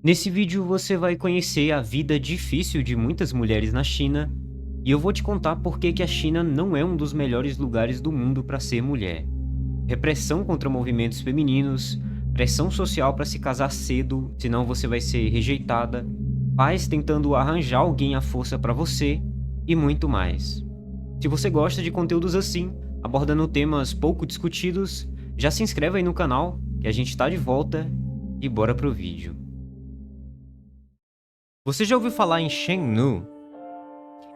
Nesse vídeo você vai conhecer a vida difícil de muitas mulheres na China e eu vou te contar por que a China não é um dos melhores lugares do mundo para ser mulher. Repressão contra movimentos femininos, pressão social para se casar cedo, senão você vai ser rejeitada, pais tentando arranjar alguém à força para você e muito mais. Se você gosta de conteúdos assim, abordando temas pouco discutidos, já se inscreve aí no canal que a gente está de volta e bora pro vídeo. Você já ouviu falar em Shengnu?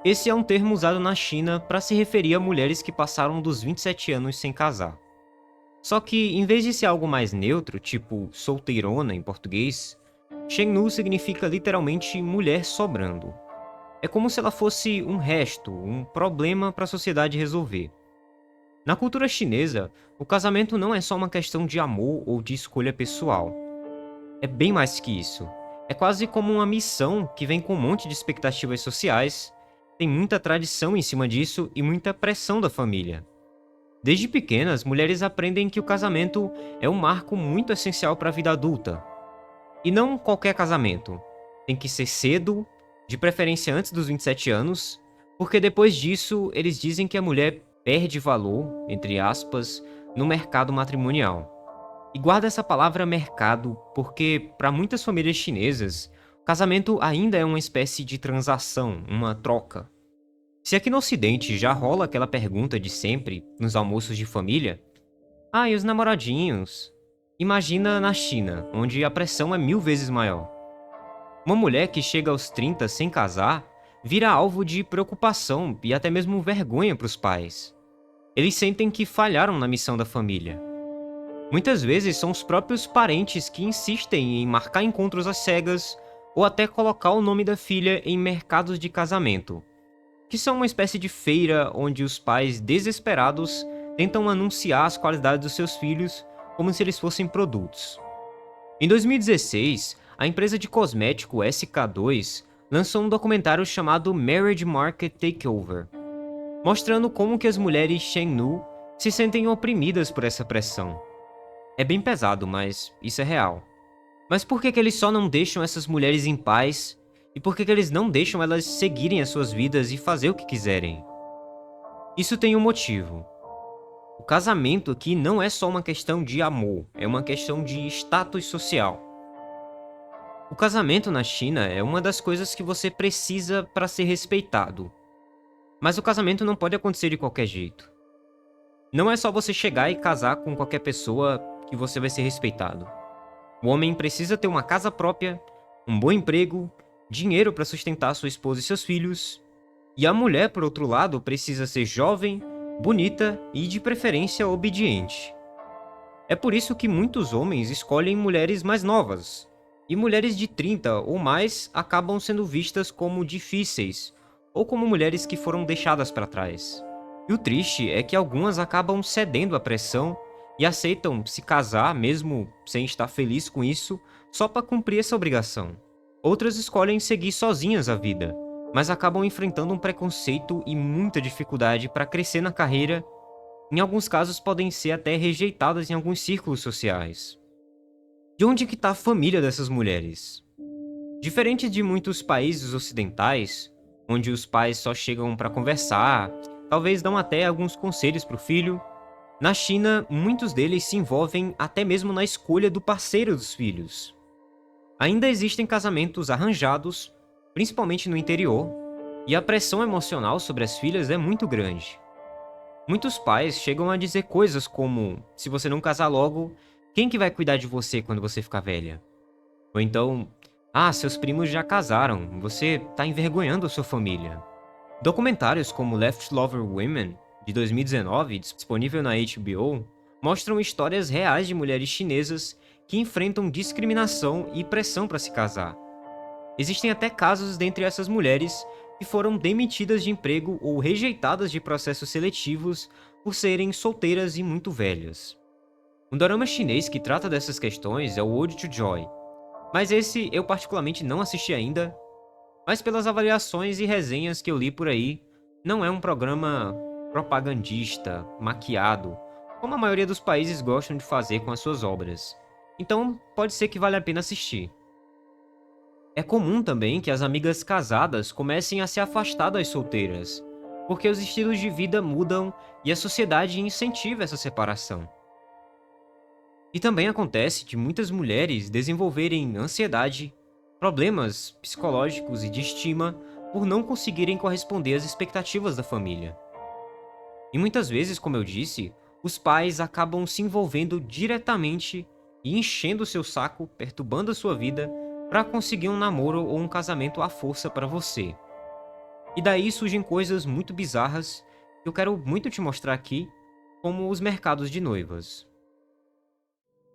Esse é um termo usado na China para se referir a mulheres que passaram dos 27 anos sem casar. Só que, em vez de ser algo mais neutro, tipo solteirona em português, Shengnu significa literalmente mulher sobrando. É como se ela fosse um resto, um problema para a sociedade resolver. Na cultura chinesa, o casamento não é só uma questão de amor ou de escolha pessoal. É bem mais que isso. É quase como uma missão que vem com um monte de expectativas sociais, tem muita tradição em cima disso e muita pressão da família. Desde pequenas, mulheres aprendem que o casamento é um marco muito essencial para a vida adulta. E não qualquer casamento. Tem que ser cedo, de preferência antes dos 27 anos, porque depois disso eles dizem que a mulher perde valor, entre aspas, no mercado matrimonial. E guarda essa palavra mercado porque, para muitas famílias chinesas, o casamento ainda é uma espécie de transação, uma troca. Se aqui no Ocidente já rola aquela pergunta de sempre, nos almoços de família, ah, e os namoradinhos? Imagina na China, onde a pressão é 1000 vezes maior. Uma mulher que chega aos 30 sem casar vira alvo de preocupação e até mesmo vergonha para os pais. Eles sentem que falharam na missão da família. Muitas vezes são os próprios parentes que insistem em marcar encontros às cegas ou até colocar o nome da filha em mercados de casamento, que são uma espécie de feira onde os pais desesperados tentam anunciar as qualidades dos seus filhos como se eles fossem produtos. Em 2016, a empresa de cosmético SK2 lançou um documentário chamado Marriage Market Takeover, mostrando como que as mulheres Shengnu se sentem oprimidas por essa pressão. É bem pesado, mas isso é real. Mas por que eles só não deixam essas mulheres em paz? E por que eles não deixam elas seguirem as suas vidas e fazer o que quiserem? Isso tem um motivo. O casamento aqui não é só uma questão de amor, é uma questão de status social. O casamento na China é uma das coisas que você precisa para ser respeitado. Mas o casamento não pode acontecer de qualquer jeito. Não é só você chegar e casar com qualquer pessoa que você vai ser respeitado. O homem precisa ter uma casa própria, um bom emprego, dinheiro para sustentar sua esposa e seus filhos. E a mulher, por outro lado, precisa ser jovem, bonita e, de preferência, obediente. É por isso que muitos homens escolhem mulheres mais novas, e mulheres de 30 ou mais acabam sendo vistas como difíceis, ou como mulheres que foram deixadas para trás. E o triste é que algumas acabam cedendo à pressão e aceitam se casar mesmo sem estar feliz com isso, só para cumprir essa obrigação. Outras escolhem seguir sozinhas a vida, mas acabam enfrentando um preconceito e muita dificuldade para crescer na carreira. Em alguns casos podem ser até rejeitadas em alguns círculos sociais. De onde que está a família dessas mulheres? Diferente de muitos países ocidentais, onde os pais só chegam para conversar, talvez dão até alguns conselhos para o filho, na China, muitos deles se envolvem até mesmo na escolha do parceiro dos filhos. Ainda existem casamentos arranjados, principalmente no interior, e a pressão emocional sobre as filhas é muito grande. Muitos pais chegam a dizer coisas como: se você não casar logo, quem que vai cuidar de você quando você ficar velha? Ou então: ah, seus primos já casaram, você tá envergonhando a sua família. Documentários como Left Lover Women, de 2019, disponível na HBO, mostram histórias reais de mulheres chinesas que enfrentam discriminação e pressão para se casar. Existem até casos dentre essas mulheres que foram demitidas de emprego ou rejeitadas de processos seletivos por serem solteiras e muito velhas. Um dorama chinês que trata dessas questões é o Ode to Joy, mas esse eu particularmente não assisti ainda, mas pelas avaliações e resenhas que eu li por aí, não é um programa propagandista, maquiado, como a maioria dos países gostam de fazer com as suas obras. Então, pode ser que valha a pena assistir. É comum também que as amigas casadas comecem a se afastar das solteiras, porque os estilos de vida mudam e a sociedade incentiva essa separação. E também acontece de muitas mulheres desenvolverem ansiedade, problemas psicológicos e de estima por não conseguirem corresponder às expectativas da família. E muitas vezes, como eu disse, os pais acabam se envolvendo diretamente e enchendo seu saco, perturbando a sua vida para conseguir um namoro ou um casamento à força para você. E daí surgem coisas muito bizarras que eu quero muito te mostrar aqui, como os mercados de noivas.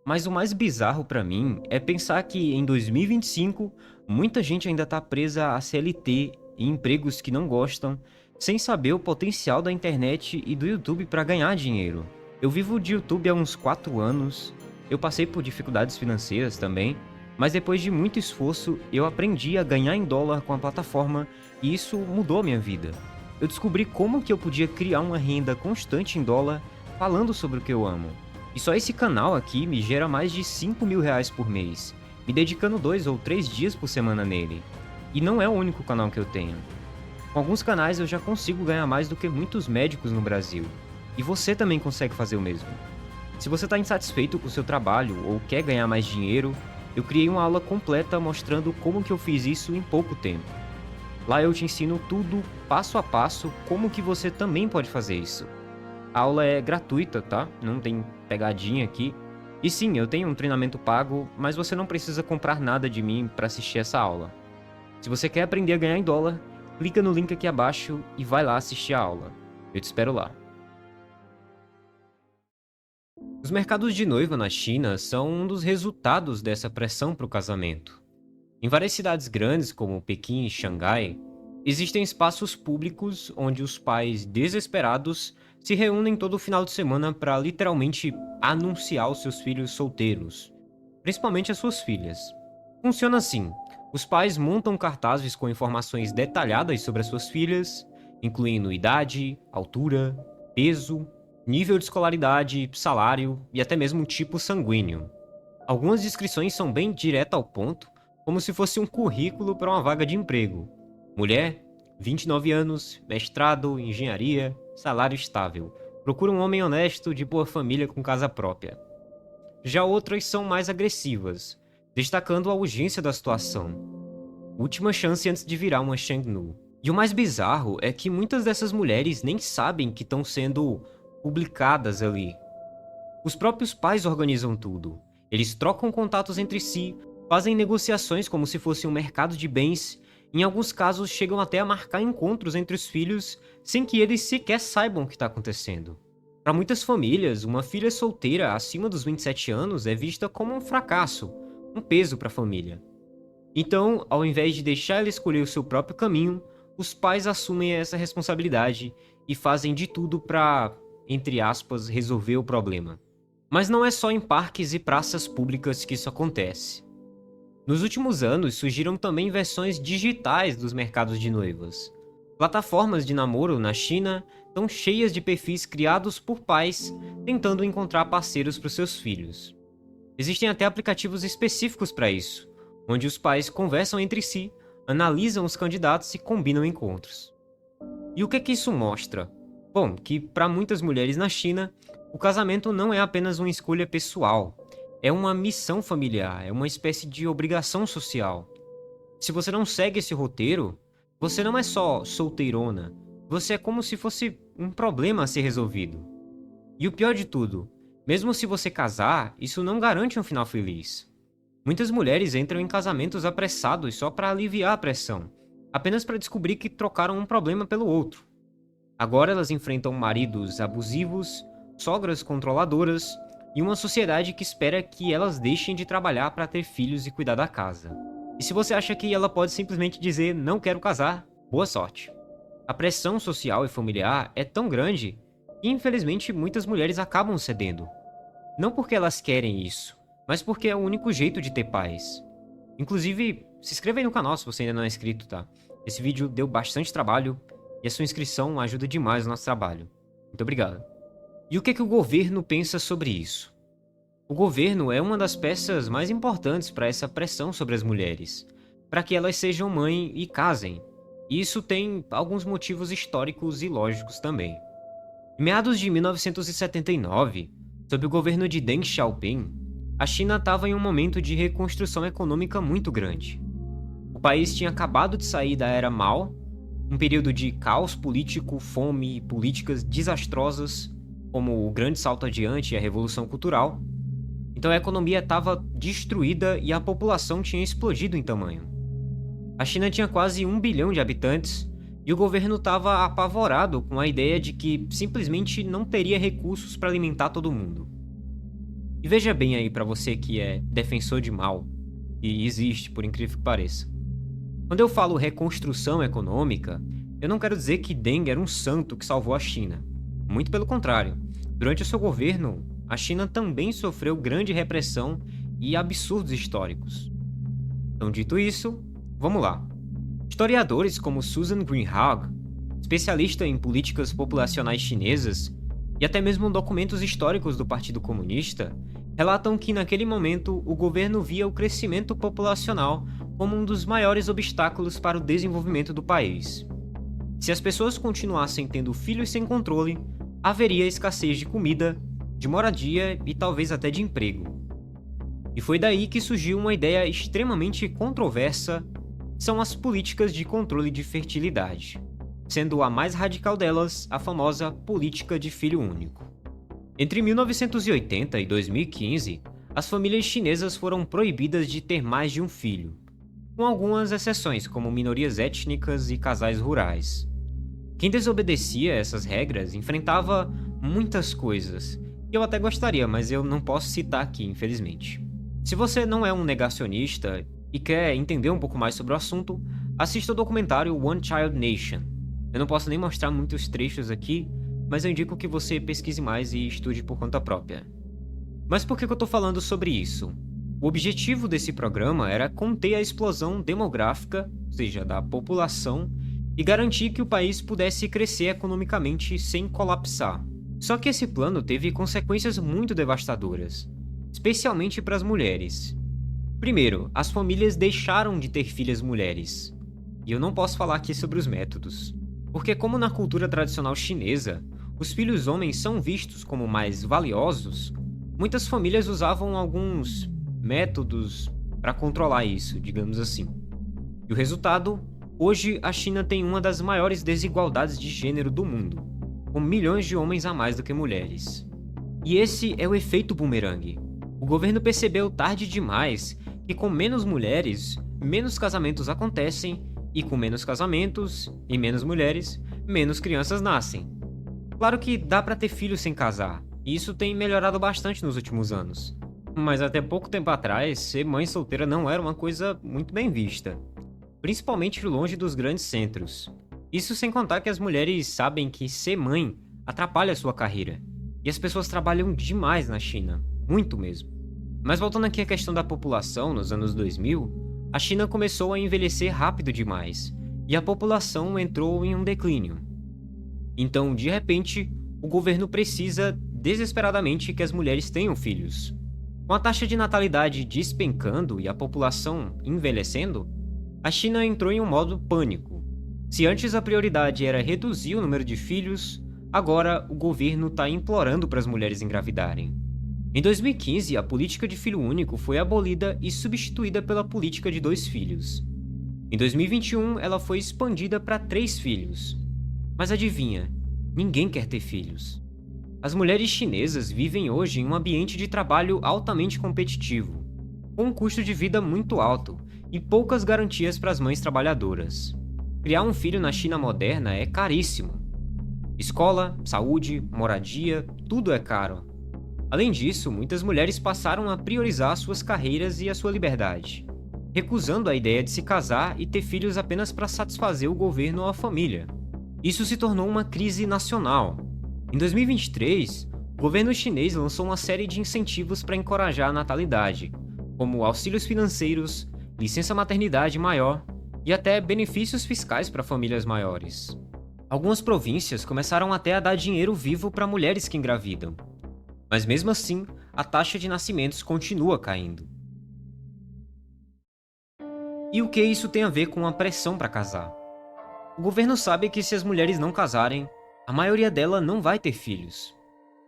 Mas o mais bizarro pra mim é pensar que em 2025 muita gente ainda tá presa a CLT e empregos que não gostam, sem saber o potencial da internet e do YouTube pra ganhar dinheiro. Eu vivo de YouTube há uns 4 anos, eu passei por dificuldades financeiras também, mas depois de muito esforço eu aprendi a ganhar em dólar com a plataforma e isso mudou a minha vida. Eu descobri como que eu podia criar uma renda constante em dólar falando sobre o que eu amo. E só esse canal aqui me gera mais de 5 mil reais por mês, me dedicando 2 ou 3 dias por semana nele. E não é o único canal que eu tenho. Com alguns canais eu já consigo ganhar mais do que muitos médicos no Brasil. E você também consegue fazer o mesmo. Se você está insatisfeito com o seu trabalho ou quer ganhar mais dinheiro, eu criei uma aula completa mostrando como que eu fiz isso em pouco tempo. Lá eu te ensino tudo, passo a passo, como que você também pode fazer isso. A aula é gratuita, tá? Não tem pegadinha aqui. E sim, eu tenho um treinamento pago, mas você não precisa comprar nada de mim para assistir essa aula. Se você quer aprender a ganhar em dólar, clica no link aqui abaixo e vai lá assistir a aula. Eu te espero lá. Os mercados de noiva na China são um dos resultados dessa pressão para o casamento. Em várias cidades grandes, como Pequim e Xangai, existem espaços públicos onde os pais desesperados se reúnem todo final de semana para literalmente anunciar os seus filhos solteiros, principalmente as suas filhas. Funciona assim: os pais montam cartazes com informações detalhadas sobre as suas filhas, incluindo idade, altura, peso, nível de escolaridade, salário e até mesmo tipo sanguíneo. Algumas descrições são bem direto ao ponto, como se fosse um currículo para uma vaga de emprego. Mulher, 29 anos, mestrado, engenharia, salário estável. Procura um homem honesto, de boa família com casa própria. Já outras são mais agressivas, destacando a urgência da situação. Última chance antes de virar uma Shangnu. E o mais bizarro é que muitas dessas mulheres nem sabem que estão sendo publicadas ali. Os próprios pais organizam tudo. Eles trocam contatos entre si, fazem negociações como se fosse um mercado de bens. Em alguns casos, chegam até a marcar encontros entre os filhos sem que eles sequer saibam o que está acontecendo. Para muitas famílias, uma filha solteira acima dos 27 anos é vista como um fracasso, um peso para a família. Então, ao invés de deixar ela escolher o seu próprio caminho, os pais assumem essa responsabilidade e fazem de tudo para, entre aspas, resolver o problema. Mas não é só em parques e praças públicas que isso acontece. Nos últimos anos, surgiram também versões digitais dos mercados de noivas. Plataformas de namoro na China estão cheias de perfis criados por pais tentando encontrar parceiros para os seus filhos. Existem até aplicativos específicos para isso, onde os pais conversam entre si, analisam os candidatos e combinam encontros. E o que isso mostra? Bom, que para muitas mulheres na China, o casamento não é apenas uma escolha pessoal. É uma missão familiar, é uma espécie de obrigação social. Se você não segue esse roteiro, você não é só solteirona, você é como se fosse um problema a ser resolvido. E o pior de tudo, mesmo se você casar, isso não garante um final feliz. Muitas mulheres entram em casamentos apressados só para aliviar a pressão, apenas para descobrir que trocaram um problema pelo outro. Agora elas enfrentam maridos abusivos, sogras controladoras, e uma sociedade que espera que elas deixem de trabalhar para ter filhos e cuidar da casa. E se você acha que ela pode simplesmente dizer não quero casar, boa sorte. A pressão social e familiar é tão grande que infelizmente muitas mulheres acabam cedendo. Não porque elas querem isso, mas porque é o único jeito de ter paz. Inclusive, se inscreva aí no canal se você ainda não é inscrito, tá? Esse vídeo deu bastante trabalho e a sua inscrição ajuda demais no nosso trabalho. Muito obrigado. E o que o governo pensa sobre isso? O governo é uma das peças mais importantes para essa pressão sobre as mulheres. para que elas sejam mãe e casem. E isso tem alguns motivos históricos e lógicos também. Em meados de 1979, sob o governo de Deng Xiaoping, a China estava em um momento de reconstrução econômica muito grande. O país tinha acabado de sair da era Mao, um período de caos político, fome e políticas desastrosas, como o Grande Salto Adiante e a Revolução Cultural. Então a economia estava destruída e a população tinha explodido em tamanho. A China tinha quase 1 bilhão de habitantes e o governo estava apavorado com a ideia de que simplesmente não teria recursos para alimentar todo mundo. E veja bem aí para você que é defensor de Mao, e existe, por incrível que pareça. Quando eu falo reconstrução econômica, eu não quero dizer que Deng era um santo que salvou a China. Muito pelo contrário. Durante o seu governo, a China também sofreu grande repressão e absurdos históricos. Então, dito isso, vamos lá. Historiadores como Susan Greenhalgh, especialista em políticas populacionais chinesas, e até mesmo documentos históricos do Partido Comunista, relatam que naquele momento o governo via o crescimento populacional como um dos maiores obstáculos para o desenvolvimento do país. Se as pessoas continuassem tendo filhos sem controle, haveria escassez de comida, de moradia e talvez até de emprego. E foi daí que surgiu uma ideia extremamente controversa, são as políticas de controle de fertilidade, sendo a mais radical delas a famosa política de filho único. Entre 1980 e 2015, as famílias chinesas foram proibidas de ter mais de um filho, com algumas exceções como minorias étnicas e casais rurais. Quem desobedecia essas regras enfrentava muitas coisas, que eu até gostaria, mas eu não posso citar aqui, infelizmente. Se você não é um negacionista e quer entender um pouco mais sobre o assunto, assista o documentário One Child Nation. Eu não posso nem mostrar muitos trechos aqui, mas eu indico que você pesquise mais e estude por conta própria. Mas por que eu tô falando sobre isso? O objetivo desse programa era conter a explosão demográfica, ou seja, da população, e garantir que o país pudesse crescer economicamente sem colapsar. Só que esse plano teve consequências muito devastadoras, especialmente para as mulheres. Primeiro, as famílias deixaram de ter filhas mulheres. E eu não posso falar aqui sobre os métodos, porque como na cultura tradicional chinesa, os filhos homens são vistos como mais valiosos, muitas famílias usavam alguns métodos para controlar isso, digamos assim. E o resultado? Hoje a China tem uma das maiores desigualdades de gênero do mundo, com milhões de homens a mais do que mulheres. E esse é o efeito bumerangue. O governo percebeu tarde demais que com menos mulheres, menos casamentos acontecem, e com menos casamentos e menos mulheres, menos crianças nascem. Claro que dá para ter filhos sem casar, e isso tem melhorado bastante nos últimos anos. Mas até pouco tempo atrás, ser mãe solteira não era uma coisa muito bem vista, principalmente longe dos grandes centros. Isso sem contar que as mulheres sabem que ser mãe atrapalha a sua carreira, e as pessoas trabalham demais na China, muito mesmo. Mas voltando aqui à questão da população, nos anos 2000, a China começou a envelhecer rápido demais, e a população entrou em um declínio. Então, de repente, o governo precisa desesperadamente que as mulheres tenham filhos. Com a taxa de natalidade despencando e a população envelhecendo, a China entrou em um modo pânico. Se antes a prioridade era reduzir o número de filhos, agora o governo está implorando para as mulheres engravidarem. Em 2015, a política de filho único foi abolida e substituída pela política de 2 filhos. Em 2021, ela foi expandida para 3 filhos. Mas adivinha, ninguém quer ter filhos. As mulheres chinesas vivem hoje em um ambiente de trabalho altamente competitivo, com um custo de vida muito alto e poucas garantias para as mães trabalhadoras. Criar um filho na China moderna é caríssimo. Escola, saúde, moradia, tudo é caro. Além disso, muitas mulheres passaram a priorizar suas carreiras e a sua liberdade, recusando a ideia de se casar e ter filhos apenas para satisfazer o governo ou a família. Isso se tornou uma crise nacional. Em 2023, o governo chinês lançou uma série de incentivos para encorajar a natalidade, como auxílios financeiros, licença maternidade maior e até benefícios fiscais para famílias maiores. Algumas províncias começaram até a dar dinheiro vivo para mulheres que engravidam. Mas mesmo assim, a taxa de nascimentos continua caindo. E o que isso tem a ver com a pressão para casar? O governo sabe que se as mulheres não casarem, a maioria dela não vai ter filhos.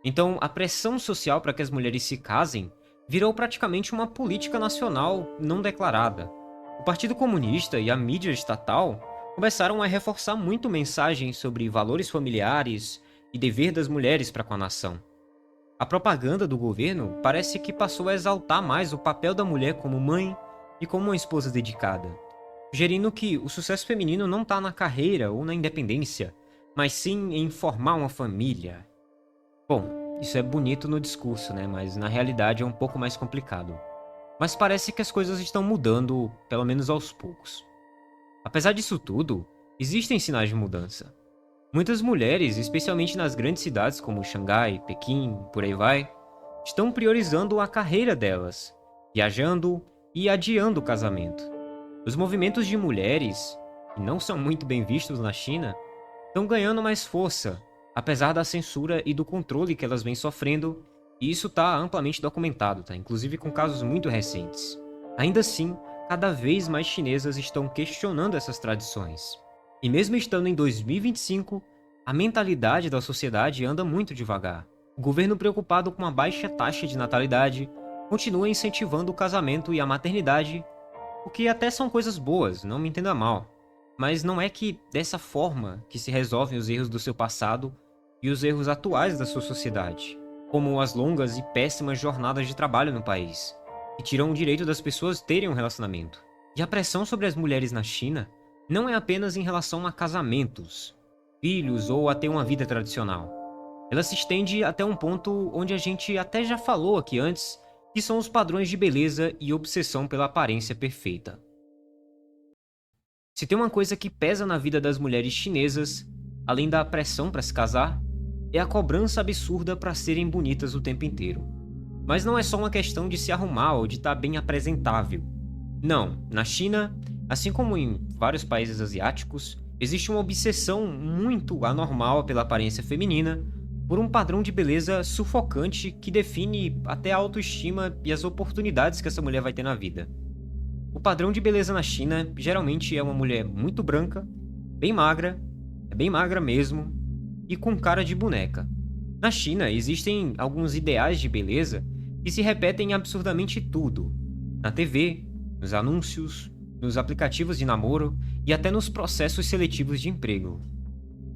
Então, a pressão social para que as mulheres se casem virou praticamente uma política nacional não declarada. O Partido Comunista e a mídia estatal começaram a reforçar muito mensagens sobre valores familiares e dever das mulheres para com a nação. A propaganda do governo parece que passou a exaltar mais o papel da mulher como mãe e como uma esposa dedicada, sugerindo que o sucesso feminino não está na carreira ou na independência, mas sim em formar uma família. Bom, isso é bonito no discurso, né? Mas na realidade é um pouco mais complicado. Mas parece que as coisas estão mudando, pelo menos aos poucos. Apesar disso tudo, existem sinais de mudança. Muitas mulheres, especialmente nas grandes cidades como Xangai, Pequim, por aí vai, estão priorizando a carreira delas, viajando e adiando o casamento. Os movimentos de mulheres, que não são muito bem vistos na China, estão ganhando mais força, apesar da censura e do controle que elas vêm sofrendo, e isso está amplamente documentado, tá? Inclusive com casos muito recentes. Ainda assim, cada vez mais chinesas estão questionando essas tradições. E mesmo estando em 2025, a mentalidade da sociedade anda muito devagar. O governo, preocupado com a baixa taxa de natalidade, continua incentivando o casamento e a maternidade, o que até são coisas boas, não me entenda mal. Mas não é que dessa forma que se resolvem os erros do seu passado e os erros atuais da sua sociedade, como as longas e péssimas jornadas de trabalho no país, que tiram o direito das pessoas terem um relacionamento. E a pressão sobre as mulheres na China não é apenas em relação a casamentos, filhos ou a ter uma vida tradicional. Ela se estende até um ponto onde a gente até já falou aqui antes, que são os padrões de beleza e obsessão pela aparência perfeita. Se tem uma coisa que pesa na vida das mulheres chinesas, além da pressão para se casar, é a cobrança absurda para serem bonitas o tempo inteiro. Mas não é só uma questão de se arrumar ou de estar bem apresentável. Não, na China, assim como em vários países asiáticos, existe uma obsessão muito anormal pela aparência feminina, por um padrão de beleza sufocante que define até a autoestima e as oportunidades que essa mulher vai ter na vida. O padrão de beleza na China geralmente é uma mulher muito branca, bem magra mesmo, e com cara de boneca. Na China existem alguns ideais de beleza que se repetem em absurdamente tudo. Na TV, nos anúncios, nos aplicativos de namoro e até nos processos seletivos de emprego.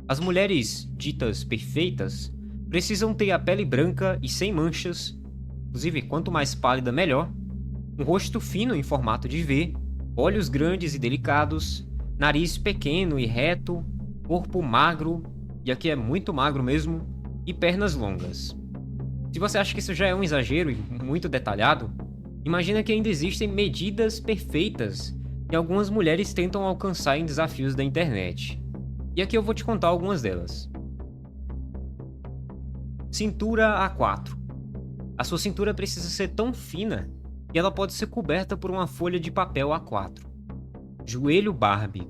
As mulheres ditas perfeitas precisam ter a pele branca e sem manchas, inclusive quanto mais pálida melhor, um rosto fino em formato de V, olhos grandes e delicados, nariz pequeno e reto, corpo magro, e aqui é muito magro mesmo, e pernas longas. Se você acha que isso já é um exagero e muito detalhado, imagina que ainda existem medidas perfeitas que algumas mulheres tentam alcançar em desafios da internet. E aqui eu vou te contar algumas delas. Cintura A4. A sua cintura precisa ser tão fina que ela pode ser coberta por uma folha de papel A4. Joelho Barbie.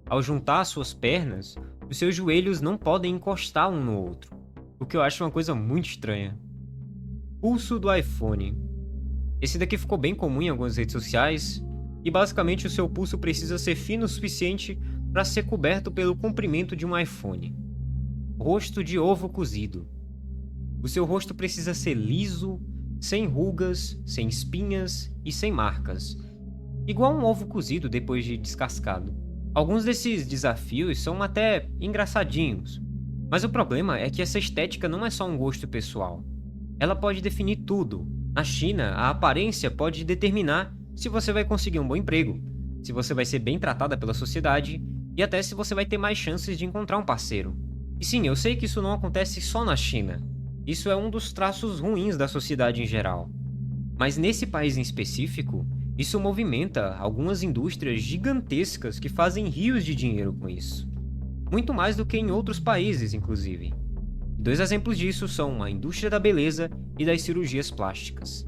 Ao juntar suas pernas, os seus joelhos não podem encostar um no outro, o que eu acho uma coisa muito estranha. Pulso do iPhone. Esse daqui ficou bem comum em algumas redes sociais, e basicamente o seu pulso precisa ser fino o suficiente para ser coberto pelo comprimento de um iPhone. Rosto de ovo cozido. O seu rosto precisa ser liso, sem rugas, sem espinhas e sem marcas, igual um ovo cozido depois de descascado. Alguns desses desafios são até engraçadinhos, mas o problema é que essa estética não é só um gosto pessoal. Ela pode definir tudo. Na China, a aparência pode determinar se você vai conseguir um bom emprego, se você vai ser bem tratada pela sociedade e até se você vai ter mais chances de encontrar um parceiro. E sim, eu sei que isso não acontece só na China. Isso é um dos traços ruins da sociedade em geral. Mas nesse país em específico, isso movimenta algumas indústrias gigantescas que fazem rios de dinheiro com isso. Muito mais do que em outros países, inclusive. Dois exemplos disso são a indústria da beleza e das cirurgias plásticas.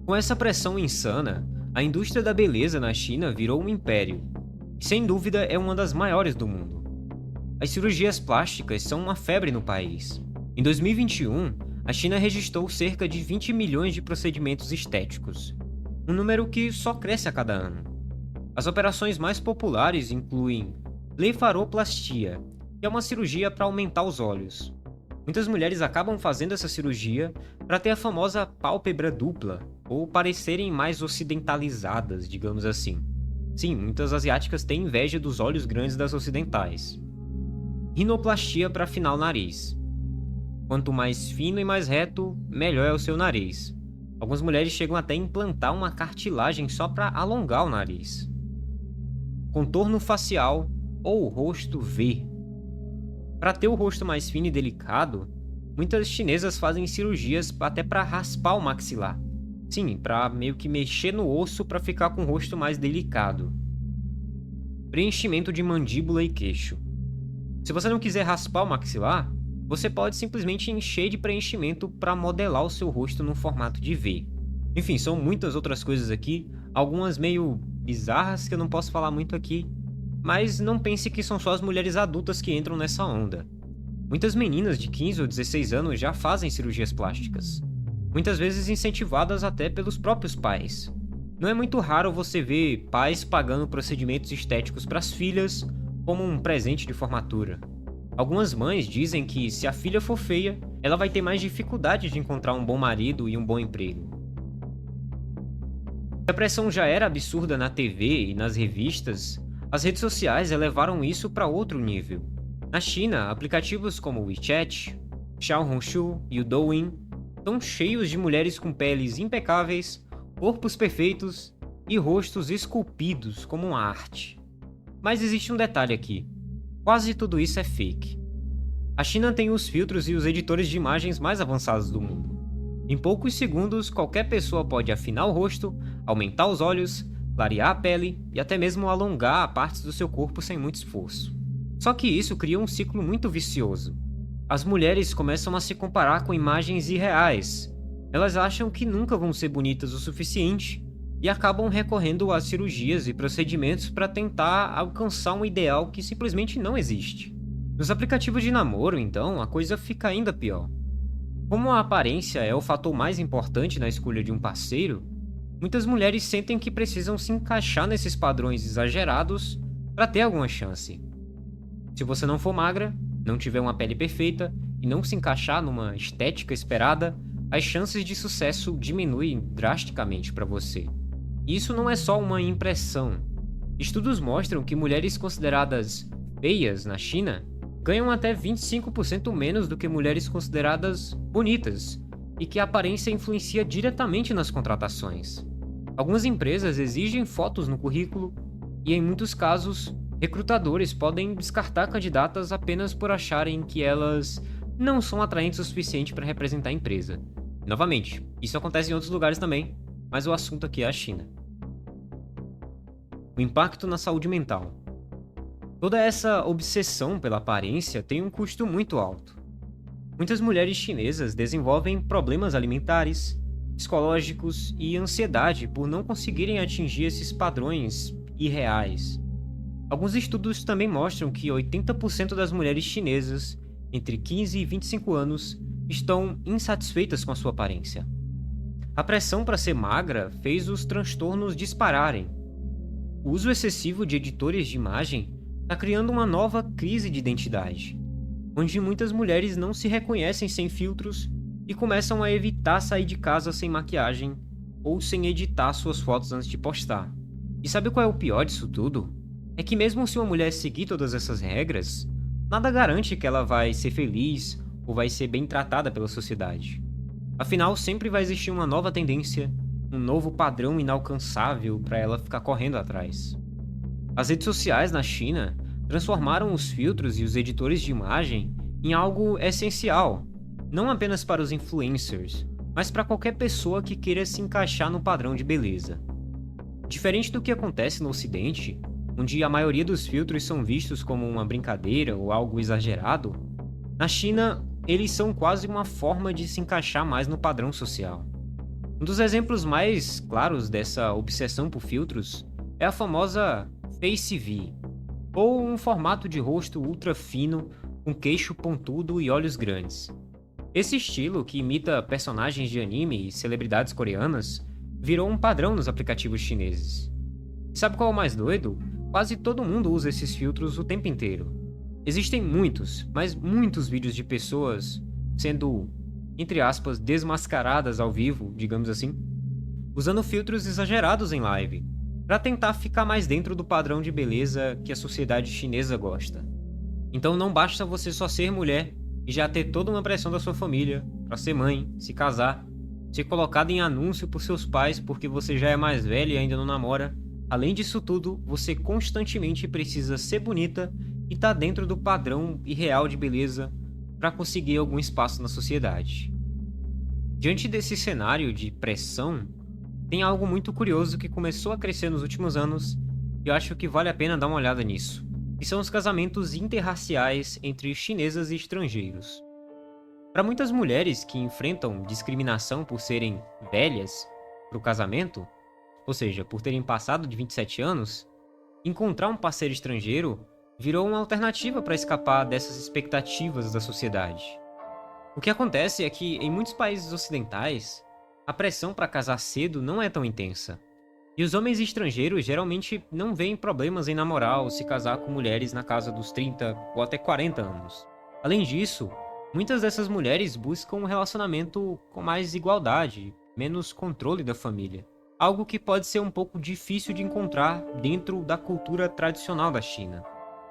Com essa pressão insana, a indústria da beleza na China virou um império, e sem dúvida é uma das maiores do mundo. As cirurgias plásticas são uma febre no país. Em 2021, a China registrou cerca de 20 milhões de procedimentos estéticos, um número que só cresce a cada ano. As operações mais populares incluem blefaroplastia, que é uma cirurgia para aumentar os olhos. Muitas mulheres acabam fazendo essa cirurgia para ter a famosa pálpebra dupla, ou parecerem mais ocidentalizadas, digamos assim. Sim, muitas asiáticas têm inveja dos olhos grandes das ocidentais. Rinoplastia para afinar o nariz. Quanto mais fino e mais reto, melhor é o seu nariz. Algumas mulheres chegam até a implantar uma cartilagem só para alongar o nariz. Contorno facial ou rosto V. Para ter o rosto mais fino e delicado, muitas chinesas fazem cirurgias até para raspar o maxilar. Sim, para meio que mexer no osso para ficar com o rosto mais delicado. Preenchimento de mandíbula e queixo. Se você não quiser raspar o maxilar, você pode simplesmente encher de preenchimento para modelar o seu rosto no formato de V. Enfim, são muitas outras coisas aqui, algumas meio bizarras que eu não posso falar muito aqui, mas não pense que são só as mulheres adultas que entram nessa onda. Muitas meninas de 15 ou 16 anos já fazem cirurgias plásticas, muitas vezes incentivadas até pelos próprios pais. Não é muito raro você ver pais pagando procedimentos estéticos para as filhas como um presente de formatura. Algumas mães dizem que se a filha for feia, ela vai ter mais dificuldade de encontrar um bom marido e um bom emprego. Se a pressão já era absurda na TV e nas revistas, as redes sociais elevaram isso para outro nível. Na China, aplicativos como o WeChat, Xiaohongshu e o Douyin estão cheios de mulheres com peles impecáveis, corpos perfeitos e rostos esculpidos como uma arte. Mas existe um detalhe aqui. Quase tudo isso é fake. A China tem os filtros e os editores de imagens mais avançados do mundo. Em poucos segundos, qualquer pessoa pode afinar o rosto, aumentar os olhos, clarear a pele e até mesmo alongar partes do seu corpo sem muito esforço. Só que isso cria um ciclo muito vicioso. As mulheres começam a se comparar com imagens irreais. Elas acham que nunca vão ser bonitas o suficiente e acabam recorrendo a cirurgias e procedimentos para tentar alcançar um ideal que simplesmente não existe. Nos aplicativos de namoro, então, a coisa fica ainda pior. Como a aparência é o fator mais importante na escolha de um parceiro, muitas mulheres sentem que precisam se encaixar nesses padrões exagerados para ter alguma chance. Se você não for magra, não tiver uma pele perfeita e não se encaixar numa estética esperada, as chances de sucesso diminuem drasticamente para você. E isso não é só uma impressão. Estudos mostram que mulheres consideradas feias na China ganham até 25% menos do que mulheres consideradas bonitas, e que a aparência influencia diretamente nas contratações. Algumas empresas exigem fotos no currículo e, em muitos casos, recrutadores podem descartar candidatas apenas por acharem que elas não são atraentes o suficiente para representar a empresa. Novamente, isso acontece em outros lugares também, mas o assunto aqui é a China. O impacto na saúde mental. Toda essa obsessão pela aparência tem um custo muito alto. Muitas mulheres chinesas desenvolvem problemas alimentares, psicológicos e ansiedade por não conseguirem atingir esses padrões irreais. Alguns estudos também mostram que 80% das mulheres chinesas, entre 15 e 25 anos, estão insatisfeitas com a sua aparência. A pressão para ser magra fez os transtornos dispararem. O uso excessivo de editores de imagem está criando uma nova crise de identidade, onde muitas mulheres não se reconhecem sem filtros e começam a evitar sair de casa sem maquiagem ou sem editar suas fotos antes de postar. E sabe qual é o pior disso tudo? É que mesmo se uma mulher seguir todas essas regras, nada garante que ela vai ser feliz ou vai ser bem tratada pela sociedade. Afinal, sempre vai existir uma nova tendência, um novo padrão inalcançável para ela ficar correndo atrás. As redes sociais na China transformaram os filtros e os editores de imagem em algo essencial, não apenas para os influencers, mas para qualquer pessoa que queira se encaixar no padrão de beleza. Diferente do que acontece no Ocidente, onde a maioria dos filtros são vistos como uma brincadeira ou algo exagerado, na China eles são quase uma forma de se encaixar mais no padrão social. Um dos exemplos mais claros dessa obsessão por filtros é a famosa Face V, ou um formato de rosto ultra fino, com queixo pontudo e olhos grandes. Esse estilo, que imita personagens de anime e celebridades coreanas, virou um padrão nos aplicativos chineses. E sabe qual é o mais doido? Quase todo mundo usa esses filtros o tempo inteiro. Existem muitos, mas muitos vídeos de pessoas sendo, entre aspas, desmascaradas ao vivo, digamos assim, usando filtros exagerados em live, para tentar ficar mais dentro do padrão de beleza que a sociedade chinesa gosta. Então não basta você só ser mulher e já ter toda uma pressão da sua família para ser mãe, se casar, ser colocada em anúncio por seus pais porque você já é mais velha e ainda não namora. Além disso tudo, você constantemente precisa ser bonita e estar dentro do padrão irreal de beleza para conseguir algum espaço na sociedade. Diante desse cenário de pressão, tem algo muito curioso que começou a crescer nos últimos anos e eu acho que vale a pena dar uma olhada nisso, que são os casamentos interraciais entre chinesas e estrangeiros. Para muitas mulheres que enfrentam discriminação por serem velhas para o casamento, ou seja, por terem passado de 27 anos, encontrar um parceiro estrangeiro virou uma alternativa para escapar dessas expectativas da sociedade. O que acontece é que, em muitos países ocidentais, a pressão para casar cedo não é tão intensa, e os homens estrangeiros geralmente não veem problemas em namorar ou se casar com mulheres na casa dos 30 ou até 40 anos. Além disso, muitas dessas mulheres buscam um relacionamento com mais igualdade, menos controle da família. Algo que pode ser um pouco difícil de encontrar dentro da cultura tradicional da China.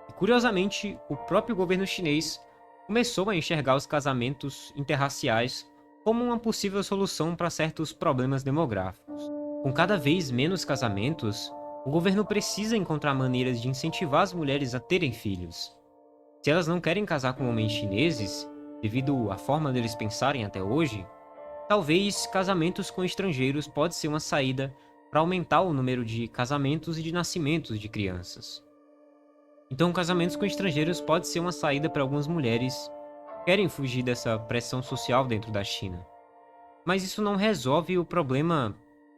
E curiosamente, o próprio governo chinês começou a enxergar os casamentos interraciais como uma possível solução para certos problemas demográficos. Com cada vez menos casamentos, o governo precisa encontrar maneiras de incentivar as mulheres a terem filhos. Se elas não querem casar com homens chineses, devido à forma deles pensarem até hoje, talvez casamentos com estrangeiros pode ser uma saída para aumentar o número de casamentos e de nascimentos de crianças. Então, casamentos com estrangeiros pode ser uma saída para algumas mulheres que querem fugir dessa pressão social dentro da China. Mas isso não resolve o problema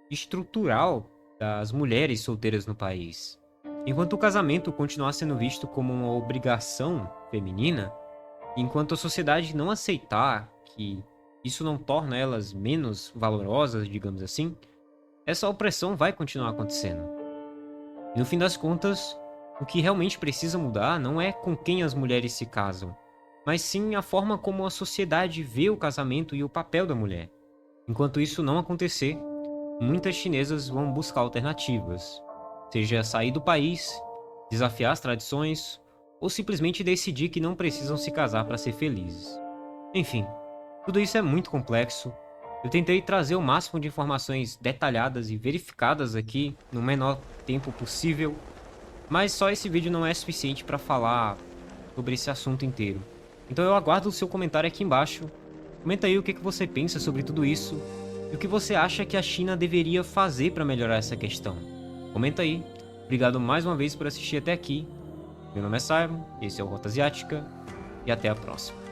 estrutural das mulheres solteiras no país. Enquanto o casamento continuar sendo visto como uma obrigação feminina, enquanto a sociedade não aceitar que isso não torna elas menos valorosas, digamos assim, essa opressão vai continuar acontecendo. E no fim das contas, o que realmente precisa mudar não é com quem as mulheres se casam, mas sim a forma como a sociedade vê o casamento e o papel da mulher. Enquanto isso não acontecer, muitas chinesas vão buscar alternativas, seja sair do país, desafiar as tradições, ou simplesmente decidir que não precisam se casar para ser felizes. Enfim, tudo isso é muito complexo. Eu tentei trazer o máximo de informações detalhadas e verificadas aqui no menor tempo possível, mas só esse vídeo não é suficiente para falar sobre esse assunto inteiro. Então eu aguardo o seu comentário aqui embaixo. Comenta aí o que você pensa sobre tudo isso e o que você acha que a China deveria fazer para melhorar essa questão. Comenta aí. Obrigado mais uma vez por assistir até aqui. Meu nome é Simon, esse é o Rota Asiática e até a próxima.